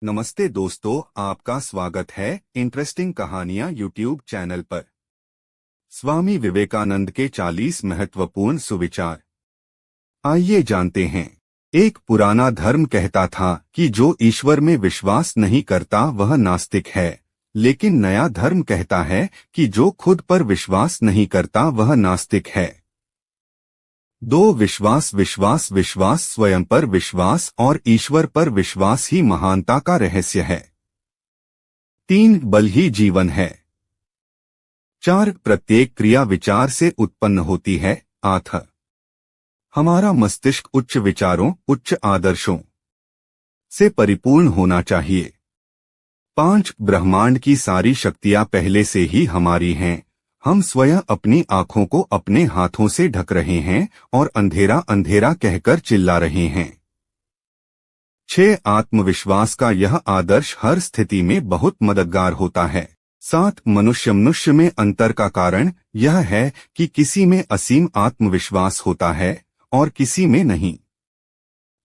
नमस्ते दोस्तों, आपका स्वागत है इंटरेस्टिंग कहानियां यूट्यूब चैनल पर। स्वामी विवेकानंद के 40 महत्वपूर्ण सुविचार। आइए जानते हैं। एक पुराना धर्म कहता था कि जो ईश्वर में विश्वास नहीं करता वह नास्तिक है, लेकिन नया धर्म कहता है कि जो खुद पर विश्वास नहीं करता वह नास्तिक है। दो विश्वास विश्वास विश्वास स्वयं पर विश्वास और ईश्वर पर विश्वास ही महानता का रहस्य है। 3 बल ही जीवन है। 4 प्रत्येक क्रिया विचार से उत्पन्न होती है। 8 हमारा मस्तिष्क उच्च विचारों उच्च आदर्शों से परिपूर्ण होना चाहिए। 5 ब्रह्मांड की सारी शक्तियां पहले से ही हमारी हैं। हम स्वयं अपनी आंखों को अपने हाथों से ढक रहे हैं और अंधेरा अंधेरा कहकर चिल्ला रहे हैं। 6 आत्मविश्वास का यह आदर्श हर स्थिति में बहुत मददगार होता है। 7 मनुष्य में अंतर का कारण यह है कि किसी में असीम आत्मविश्वास होता है और किसी में नहीं।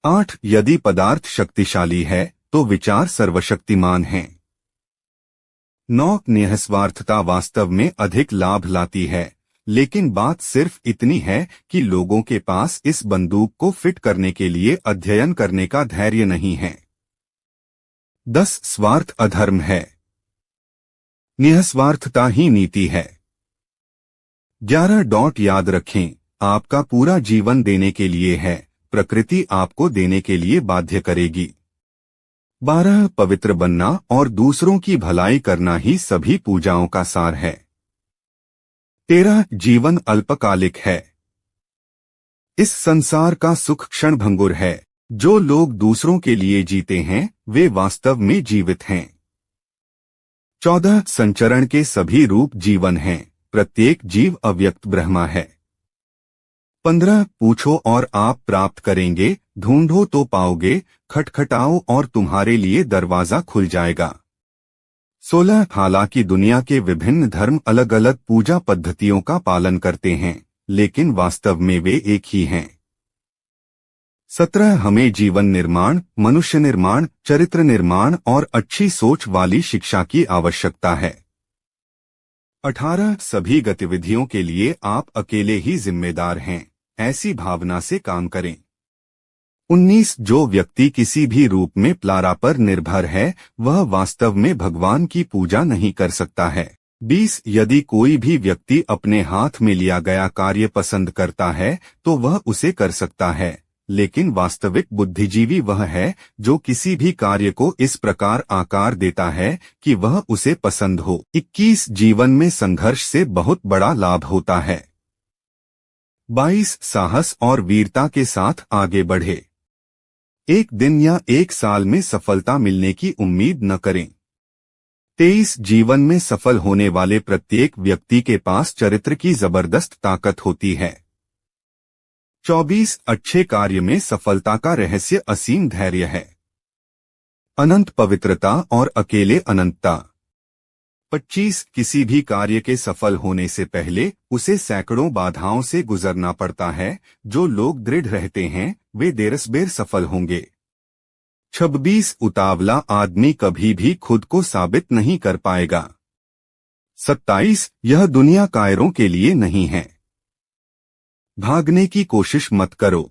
8 यदि पदार्थ शक्तिशाली है तो विचार सर्वशक्तिमान हैं। 9 निःस्वार्थता वास्तव में अधिक लाभ लाती है, लेकिन बात सिर्फ इतनी है कि लोगों के पास इस बंदूक को फिट करने के लिए अध्ययन करने का धैर्य नहीं है। 10 स्वार्थ अधर्म है, निःस्वार्थता ही नीति है। 11 याद रखें, आपका पूरा जीवन देने के लिए है, प्रकृति आपको देने के लिए बाध्य करेगी। 12 पवित्र बनना और दूसरों की भलाई करना ही सभी पूजाओं का सार है। 13 जीवन अल्पकालिक है। इस संसार का सुख क्षणभंगुर है। जो लोग दूसरों के लिए जीते हैं वे वास्तव में जीवित हैं। 14 संचरण के सभी रूप जीवन हैं, प्रत्येक जीव अव्यक्त ब्रह्मा है। 15 पूछो और आप प्राप्त करेंगे, ढूंढो तो पाओगे, खटखटाओ और तुम्हारे लिए दरवाजा खुल जाएगा। 16 हालांकि दुनिया के विभिन्न धर्म अलग अलग पूजा पद्धतियों का पालन करते हैं, लेकिन वास्तव में वे एक ही हैं। 17 हमें जीवन निर्माण, मनुष्य निर्माण, चरित्र निर्माण और अच्छी सोच वाली शिक्षा की आवश्यकता है। 18 सभी गतिविधियों के लिए आप अकेले ही जिम्मेदार हैं, ऐसी भावना से काम करें। 19 जो व्यक्ति किसी भी रूप में प्लारा पर निर्भर है वह वास्तव में भगवान की पूजा नहीं कर सकता है। 20 यदि कोई भी व्यक्ति अपने हाथ में लिया गया कार्य पसंद करता है तो वह उसे कर सकता है, लेकिन वास्तविक बुद्धिजीवी वह है जो किसी भी कार्य को इस प्रकार आकार देता है कि वह उसे पसंद हो। 21 जीवन में संघर्ष से बहुत बड़ा लाभ होता है। 22 साहस और वीरता के साथ आगे बढ़े। एक दिन या एक साल में सफलता मिलने की उम्मीद न करें। 23 जीवन में सफल होने वाले प्रत्येक व्यक्ति के पास चरित्र की जबरदस्त ताकत होती है। 24 अच्छे कार्य में सफलता का रहस्य असीम धैर्य है, अनंत पवित्रता और अकेले अनंतता। 25 किसी भी कार्य के सफल होने से पहले उसे सैकड़ों बाधाओं से गुजरना पड़ता है। जो लोग दृढ़ रहते हैं वे देरसबेर सफल होंगे। 26 उतावला आदमी कभी भी खुद को साबित नहीं कर पाएगा। 27 यह दुनिया कायरों के लिए नहीं है, भागने की कोशिश मत करो।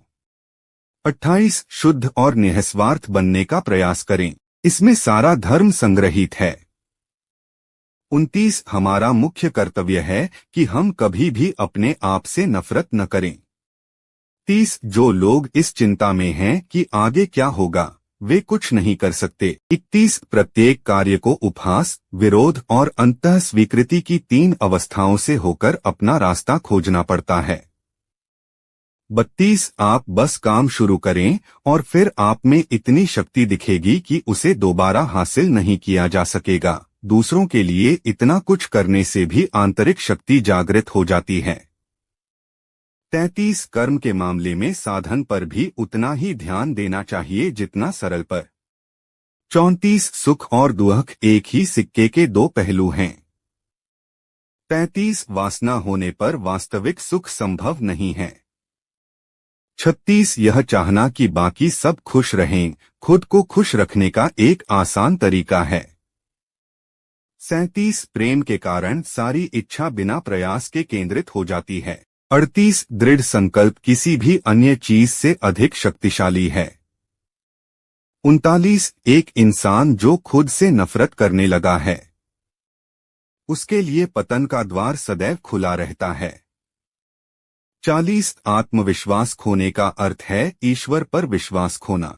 28 शुद्ध और निःस्वार्थ बनने का प्रयास करें, इसमें सारा धर्म संग्रहित है। 29 हमारा मुख्य कर्तव्य है कि हम कभी भी अपने आप से नफरत न करें। 30 जो लोग इस चिंता में हैं कि आगे क्या होगा वे कुछ नहीं कर सकते। 31 प्रत्येक कार्य को उपहास, विरोध और अंतः स्वीकृति की 3 अवस्थाओं से होकर अपना रास्ता खोजना पड़ता है। 32 आप बस काम शुरू करें और फिर आप में इतनी शक्ति दिखेगी कि उसे दोबारा हासिल नहीं किया जा सकेगा। दूसरों के लिए इतना कुछ करने से भी आंतरिक शक्ति जागृत हो जाती है। 33 कर्म के मामले में साधन पर भी उतना ही ध्यान देना चाहिए जितना सरल पर। 34 सुख और दुख एक ही सिक्के के 2 पहलू हैं। 35 वासना होने पर वास्तविक सुख संभव नहीं है। 36 यह चाहना कि बाकी सब खुश रहें खुद को खुश रखने का एक आसान तरीका है। 37 प्रेम के कारण सारी इच्छा बिना प्रयास के केंद्रित हो जाती है। 38 दृढ़ संकल्प किसी भी अन्य चीज से अधिक शक्तिशाली है। 39 एक इंसान जो खुद से नफरत करने लगा है उसके लिए पतन का द्वार सदैव खुला रहता है। 40 आत्मविश्वास खोने का अर्थ है ईश्वर पर विश्वास खोना।